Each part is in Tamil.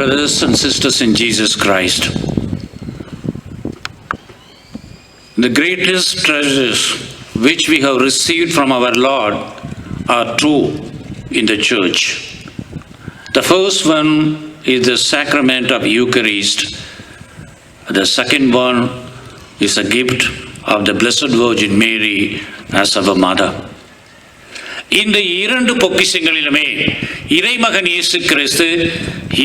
Brothers and sisters in Jesus Christ, the greatest treasures which we have received from our Lord are two in the church. The first one is the sacrament of Eucharist. The second one is a gift of the Blessed Virgin Mary as our mother. இந்த இரண்டு பொக்கிஷங்களிலுமே இறைமகன் இயேசு கிறிஸ்து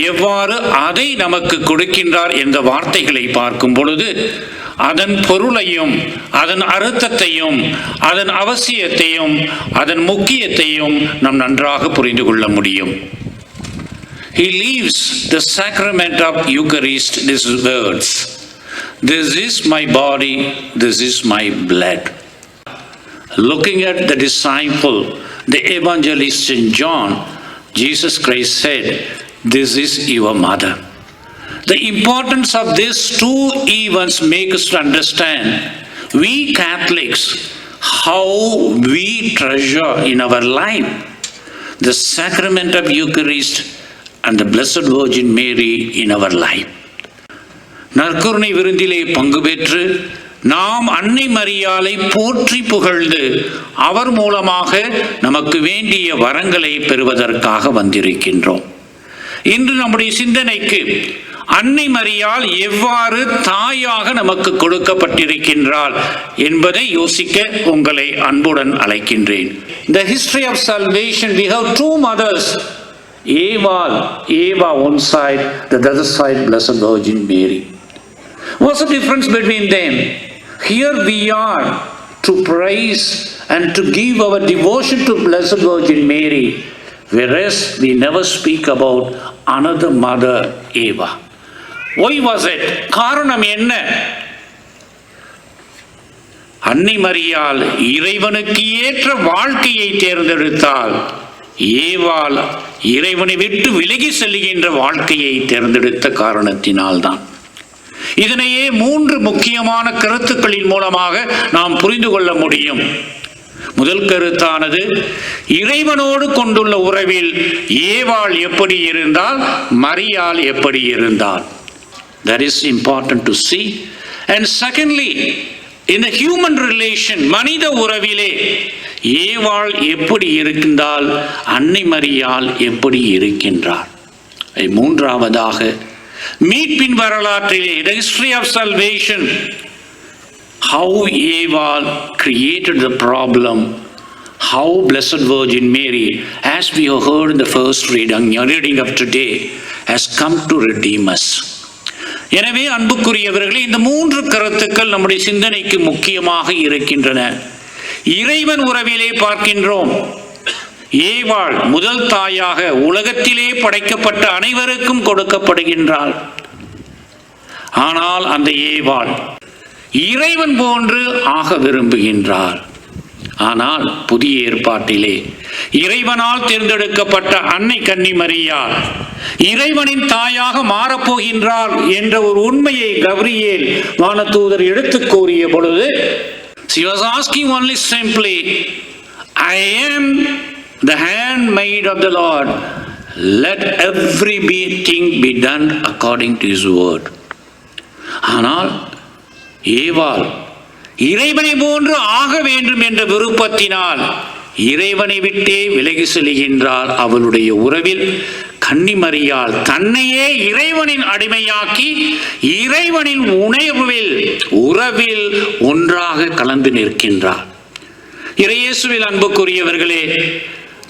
எவ்வாறு அதை நமக்கு கொடுக்கின்றார் என்ற வார்த்தைகளை பார்க்கும் பொழுது அதன் பொருளையும் அதன் அர்த்தத்தையும் அதன் அவசியத்தையும் அதன் முக்கியத்தையும் நாம் நன்றாக புரிந்து கொள்ள முடியும். He leaves the sacrament of Eucharist these words: "This is my body, this is my blood." Looking at the disciple, the evangelist St. John, Jesus Christ said, "This is your mother." The importance of these two events make us to understand, we Catholics, how we treasure in our life the sacrament of Eucharist and the Blessed Virgin Mary in our life. நற்கருணை விருந்திலே பங்கு பெற்று நாம் அன்னை மரியாளை போற்றி புகழ்ந்து அவர் மூலமாக நமக்கு வேண்டிய வரங்களை பெறுவதற்காக வந்திருக்கின்றோம். இன்று நம்முடைய சிந்தனைக்கு அன்னை மரியாள் எவ்வாறு தாயாக நமக்கு கொடுக்கப்பட்டிருக்கின்றாள் என்பதை யோசிக்க உங்களை அன்புடன் அழைக்கின்றேன். The history of salvation, we have two mothers. Eva one side, the other side Blessed Virgin Mary. What's the difference between them? Here we are to praise and to give our devotion to Blessed Virgin Mary, whereas we never speak about another mother, Eva. Why was it? காரணம் என்ன? அன்னை மரியாள் இறைவனுக்கு ஏற்ற வாழ்க்கையை தேர்ந்தெடுத்தால், ஏவாள் இறைவனை விட்டு விலகி செல்கின்ற வாழ்க்கையை தேர்ந்தெடுத்த காரணத்தினால்தான். இதனையே மூன்று முக்கியமான கருத்துக்களின் மூலமாக நாம் புரிந்து கொள்ள முடியும். முதல் கருத்தானது, இறைவனோடு கொண்டுள்ள உறவில் ஏவாள் எப்படி இருந்தால், மரியாள் எப்படி இருந்தால். That is important to see. And secondly, in the human relation, மனித உறவிலே ஏவாள் எப்படி இருந்தால், அன்னை மரியாள் எப்படி இருக்கின்றார். மூன்றாவதாக, மீட்பின் வரலாற்றிலே, the history of salvation, how Eva created the problem, how Blessed Virgin Mary, as we have heard in the first reading of today, has come to redeem us. எனவே அன்புக்குரியவர்களே, இந்த மூன்று கருத்துக்கள் நம்முடைய சிந்தனைக்கு முக்கியமாக இருக்கின்றன. இறைவன் உறவிலே பார்க்கின்றோம், ஏவாள் முதல் தாயாக உலகத்திலே படைக்கப்பட்ட அனைவருக்கும் கொடுக்கப்படுகின்றாள். ஆனால் அந்த ஏவாள் இறைவன் போன்று ஆக விரும்புகின்றாள். ஆனால் புதிய ஏற்பாட்டிலே இறைவனால் தேர்ந்தெடுக்கப்பட்ட அன்னை கன்னி மரியாள் இறைவனின் தாயாக மாறப்போகின்றாள் என்ற ஒரு உண்மையை கப்ரியேல் வானதூதர் எடுத்துக் கூறிய பொழுது, she was asking only simply, "I am the handmaid of the Lord, let everything be done according to his word." ஆனால் ஏவாள் இறைவனை போன்று ஆக வேண்டும் என்ற விருப்பத்தினால் இறைவனை விட்டே விலகி செல்கின்றாள். அவளுடைய உறவில் கன்னிமரியாள் தன்னையே இறைவனின் அடிமையாக்கி இறைவனின் உறவில் ஒன்றாக கலந்து நிற்கின்றாள். இறையேசுவில் அன்புக்குரியவர்களே,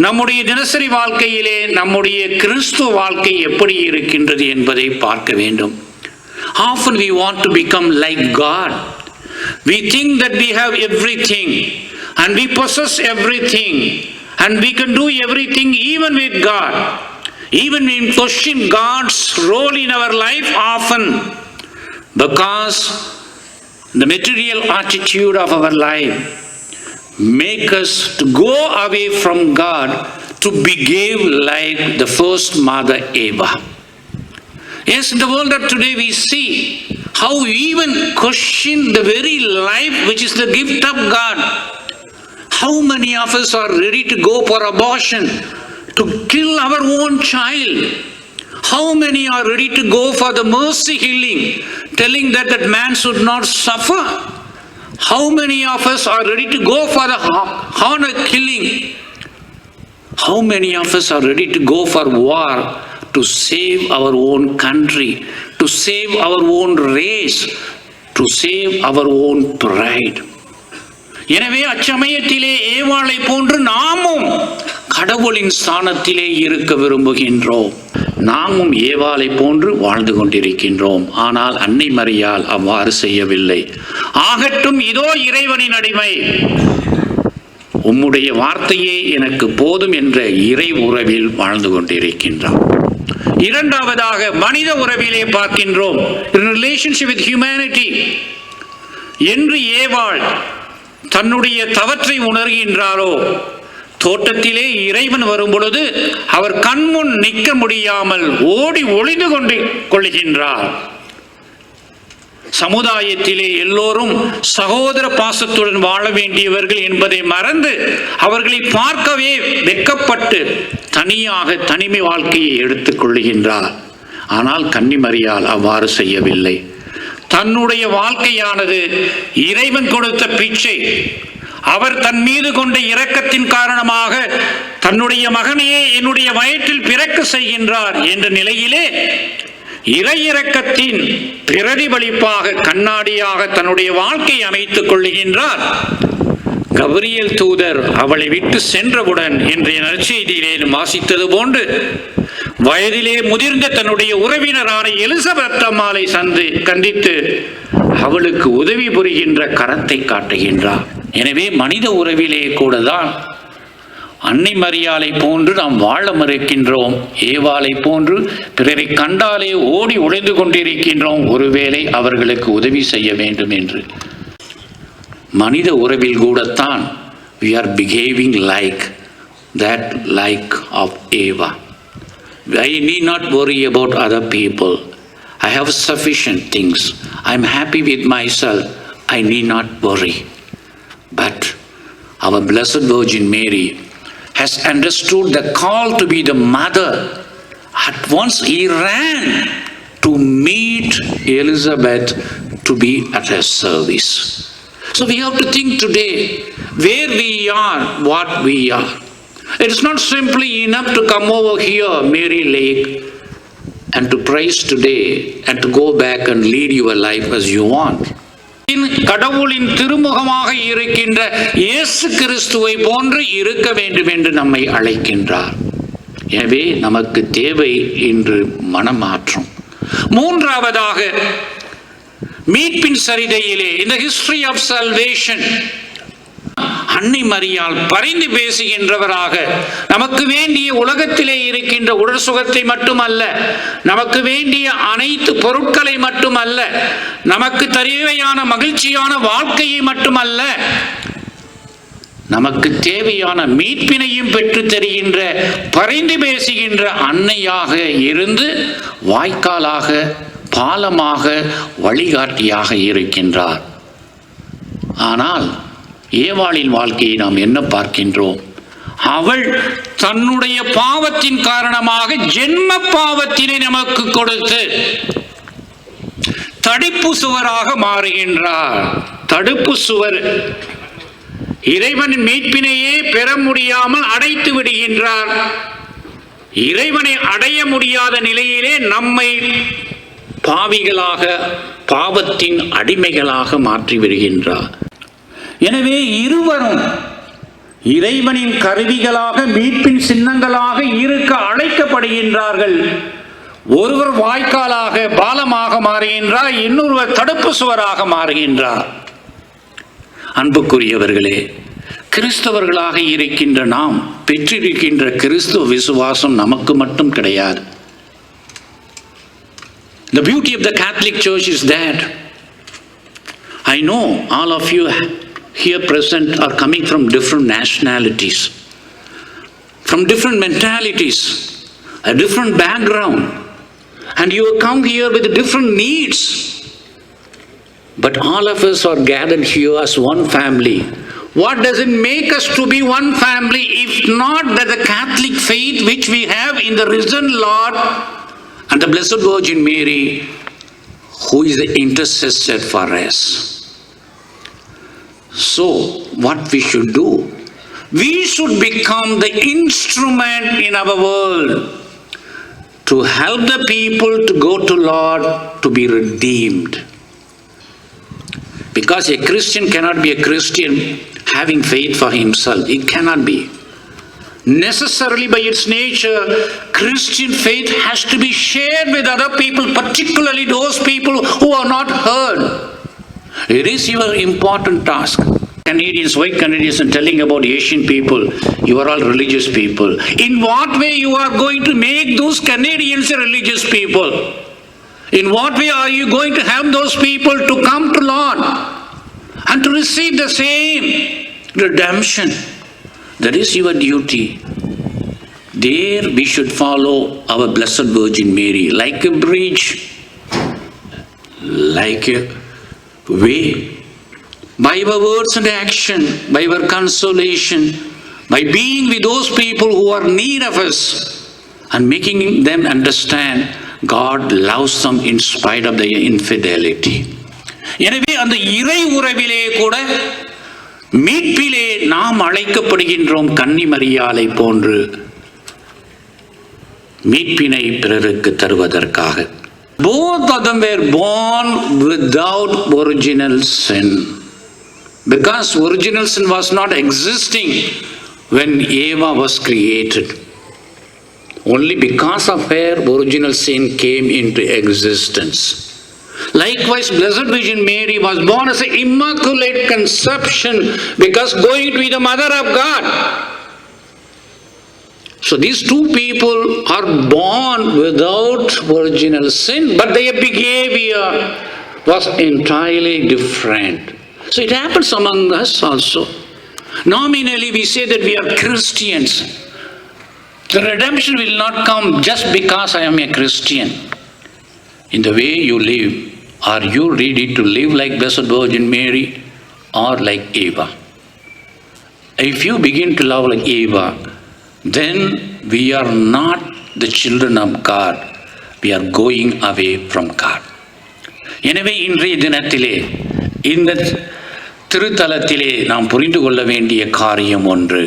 நம்முடைய தினசரி வாழ்க்கையிலே நம்முடைய கிறிஸ்துவ வாழ்க்கை எப்படி இருக்கின்றது என்பதை பார்க்க வேண்டும். Often we want to become like God. We think that we have everything and we possess everything and we can do everything even with God. Even we question God's role in our life often because the material attitude of our life make us to go away from God to behave like the first mother Eva. Yes, in the world of today we see how we even question the very life which is the gift of God. How many of us are ready to go for abortion, to kill our own child? How many are ready to go for the mercy healing, telling that that man should not suffer? How many of us are ready to go for the honor killing? How many of us are ready to go for war to save our own country, to save our own race, to save our own pride? எனவே அச்சமயத்திலே ஏவாளை போன்று நாமும் கடவுளின் ஸ்தானத்திலே இருக்க விரும்புகின்றோம். நாமும் ஏவாளை போன்று வாழ்ந்து கொண்டிருக்கின்றோம். ஆனால் அன்னை மரியாள் அவ்வாறு செய்யவில்லை. ஆகட்டும், இதோ இறைவனின் அடிமை, உம்முடைய வார்த்தையே எனக்கு போதும் என்ற இறை உறவில் வாழ்ந்து கொண்டிருக்கின்றார். இரண்டாவதாக மனித உறவிலே பார்க்கின்றோம். Relationship with humanity. என்று ஏவாள் தன்னுடைய தவற்றை உணர்கின்றாரோ, தோட்டத்திலே இறைவன் வரும் பொழுது அவர் கண்முன் நிற்க முடியாமல் ஓடி ஒளிந்து கொள்கின்றார். சமுதாயத்திலே எல்லோரும் சகோதர பாசத்துடன் வாழ வேண்டியவர்கள் என்பதை மறந்து அவர்களை பார்க்கவே வெட்கப்பட்டு தனியாக தனிமை வாழ்க்கையை எடுத்துக் கொள்கின்றார். ஆனால் கன்னிமரியாள் அவ்வாறு செய்யவில்லை. தன்னுடைய வாழ்க்கையானது இறைவன் கொடுத்த பிச்சை. அவர் தன் மீது கொண்ட இரக்கத்தின் காரணமாக தன்னுடைய மகனையே என்னுடைய வயிற்றில் பிறக்க செய்கின்றார் என்ற நிலையிலே இறை இரக்கத்தின் பிரதிபலிப்பாக கண்ணாடியாக தன்னுடைய வாழ்க்கையை அமைத்துக் கொள்ளுகின்றார். கபிரியேல் தூதர் அவளை விட்டு சென்றவுடன் இன்றைய நற்செய்தியிலே வாசித்தது போன்று வயதிலே முதிர்ந்த தன்னுடைய உறவினரான எலிசபெத் அம்மாளை கண்டித்து அவளுக்கு உதவி புரிகின்ற கரத்தை காட்டுகின்றார். எனவே மனித உறவிலே கூட தான் அன்னை மரியாளை போன்று நாம் வாழ மறுக்கின்றோம். ஏவாளை போன்று பிறரை கண்டாலே ஓடி உழைந்து கொண்டிருக்கின்றோம், ஒருவேளை அவர்களுக்கு உதவி செய்ய வேண்டும் என்று. மனித உறவில் கூடத்தான் we are behaving like of Eva. I need not worry about other people. I have sufficient things. I'm happy with myself. I need not worry. But our Blessed Virgin Mary has understood the call to be the mother. At once he ran to meet Elizabeth to be at her service. So we have to think today where we are, what we are. It is not simply enough to come over here, Mary Lake, and to praise today and to go back and lead your life as you want. கடவுளின் திருமுகமாக இருக்கின்ற இயேசு கிறிஸ்துவை போன்று இருக்க வேண்டும் என்று நம்மை அழைக்கின்றார். எனவே நமக்கு தேவை இன்று மனமாற்றம். மூன்றாவதாக மீட்பின் சரிதையிலே இந்த ஹிஸ்டரி ஆஃப் சல்வேஷன் அன்னை மரியாள் பரிந்து பேசுகின்றவராக நமக்கு வேண்டிய உலகத்திலே இருக்கின்ற உடல் சுகத்தை மட்டுமல்ல, நமக்கு வேண்டிய அனைத்து பொருட்களை மட்டுமல்ல, நமக்கு தேவையான மகிழ்ச்சியான வாழ்க்கையை மட்டுமல்ல, நமக்கு தேவையான மீட்பினையும் பெற்று தருகின்ற பரிந்து பேசுகின்ற அன்னையாக இருந்து வாய்க்காலாக பாலமாக வழிகாட்டியாக இருக்கின்றார். ஆனால் ஏவாளின் வாழ்க்கையை நாம் என்ன பார்க்கின்றோம்? அவள் தன்னுடைய பாவத்தின் காரணமாக ஜென்ம பாவத்தினை நமக்கு கொடுத்து தடுப்பு சுவராக மாறுகின்றார். தடுப்பு சுவர் இறைவனின் மீட்பினையே பெற முடியாமல் அடைத்து விடுகின்றார். இறைவனை அடைய முடியாத நிலையிலே நம்மை பாவிகளாக பாவத்தின் அடிமைகளாக மாற்றி விடுகின்றார். எனவே இருவரும் இறைவனின் கருவிகளாக மீட்பின் சின்னங்களாக இருக்க அழைக்கப்படுகின்றார்கள். ஒருவர் வாய்க்காலாக பாலமாக மாறுகின்றார், இன்னொருவர் தடுப்பு சுவராக மாறுகின்றார். அன்புக்குரியவர்களே, கிறிஸ்தவர்களாக இருக்கின்ற நாம் பெற்றிருக்கின்ற கிறிஸ்துவ விசுவாசம் நமக்கு மட்டும் கிடையாது. The beauty of the Catholic Church is that I know all of you here present are coming from different nationalities, from different mentalities, a different background, and you come here with different needs. But all of us are gathered here as one family. What does it make us to be one family if not that the Catholic faith which we have in the risen Lord And the Blessed Virgin Mary, who is the intercessor for us. So, what we should do? We should become the instrument in our world to help the people to go to Lord, to be redeemed. Because a Christian cannot be a Christian having faith for himself. It cannot be. Necessarily by its nature, Christian faith has to be shared with other people, particularly those people who are not heard. It is your important task. Canadians, white Canadians, and telling about Asian people, you are all religious people. In what way you are going to make those Canadians religious people? In what way are you going to help those people to come to Lord and to receive the same redemption? That is your duty. There we should follow our Blessed Virgin Mary like a bridge, like a way. By our words and action, by our consolation, by being with those people who are in need of us and making them understand God loves them in spite of their infidelity. எனவே அந்த இறை உறவிலே கூட மீட்பிலே நாம் அழைக்கப்படுகின்றோம் கன்னி மரியாளை போன்று மீட்பினை பிறருக்கு தருவதற்காக. Both of them were born without original sin. Because original sin was not existing when Eva was created. Only because of her, original sin came into existence. Likewise, Blessed Virgin Mary was born as an immaculate conception because going to be the mother of God. So these two people are born without original sin, but their behavior was entirely different. So it happens among us also. Nominally we say that we are Christians. The redemption will not come just because I am a Christian. In the way you live, are you ready to live like Blessed Virgin Mary or like Eva? If you begin to love like Eva, then we are not the children of God. We are going away from God. எனவே இன்றைய தினத்திலே இந்த திருத்தலத்திலே நாம் புரிந்து கொள்ள வேண்டிய காரியம் ஒன்று.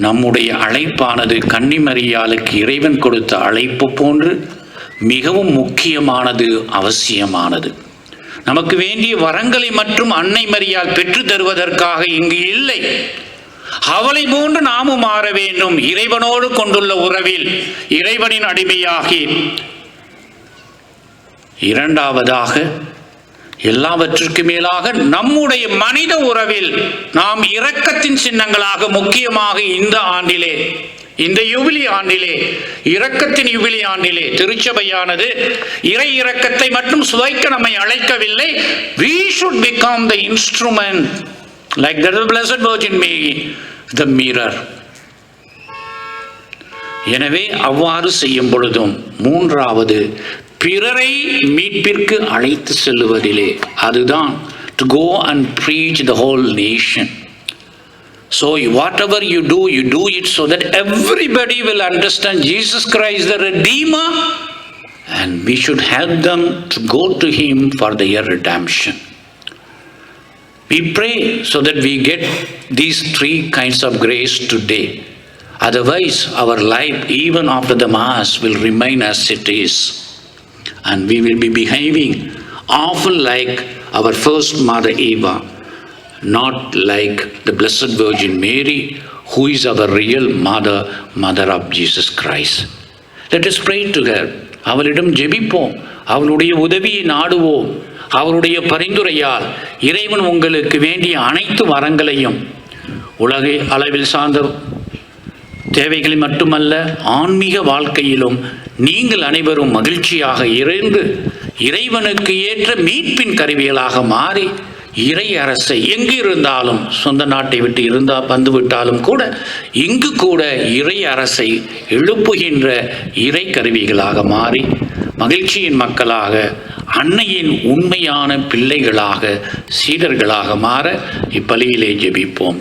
நம்முடைய அழைப்பானது கன்னிமரியாளுக்கு இறைவன் கொடுத்த அழைப்பு போன்று மிகவும் முக்கியமானது, அவசியமானது. நமக்கு வேண்டிய வரங்களை மற்றும் அன்னை மரியாள் பெற்று தருவதற்காக இங்கு இல்லை. அவளை போன்று நாமும் மாற வேண்டும். இறைவனோடு கொண்டுள்ள உறவில் இறைவனின் அடிமையாகி, இரண்டாவதாக எல்லாவற்றிற்கு மேலாக நம்முடைய மனித உறவில் நாம் இரக்கத்தின் சின்னங்களாக, முக்கியமாக இந்த ஆண்டிலே, இந்த யுபிலி ஆண்டிலே, இரக்கத்தின் யுபிலி ஆண்டிலே திருச்சபையானது இறை இரக்கத்தை மட்டும் சுவைக்க நம்மை அழைக்கவில்லை. We should become the instrument like the Blessed Virgin Mary, the mirror. எனவே அவ்வாறு செய்யும் பொழுதும் மூன்றாவது பிறரை மீட்பிற்கு அழைத்து செல்லுவதிலே, அதுதான் to go and preach the whole nation. So whatever you do it so that everybody will understand Jesus Christ the Redeemer, and we should help them to go to Him for their redemption. We pray so that we get these three kinds of grace today. Otherwise, our life, even after the Mass, will remain as it is. And we will be behaving often like our first mother Eva, not like the Blessed Virgin Mary, who is our real mother, mother of Jesus Christ. Let us pray together. அவளிடம் ஜெபிப்போம், அவளுடைய உதவியை நாடுவோம். அவருடைய பரிந்துரையால் இறைவன் உங்களுக்கு வேண்டிய அனைத்து வரங்களையும் உலக அளவில் சார்ந்த தேவைகளை மட்டுமல்ல, ஆன்மீக வாழ்க்கையிலும் நீங்கள் அனைவரும் மகிழ்ச்சியாக இருந்து இறைவனுக்கு ஏற்ற மீட்பின் கருவிகளாக மாறி இறை அரசை எங்கு இருந்தாலும், சொந்த நாட்டை விட்டு வந்துவிட்டாலும் கூட இங்கு கூட இறை அரசை எழுப்புகின்ற இறை கருவிகளாக மாறி மகிழ்ச்சியின் மக்களாக, அன்னையின் உண்மையான பிள்ளைகளாக, சீடர்களாக மாற இப்பலியிலே ஜெபிப்போம்.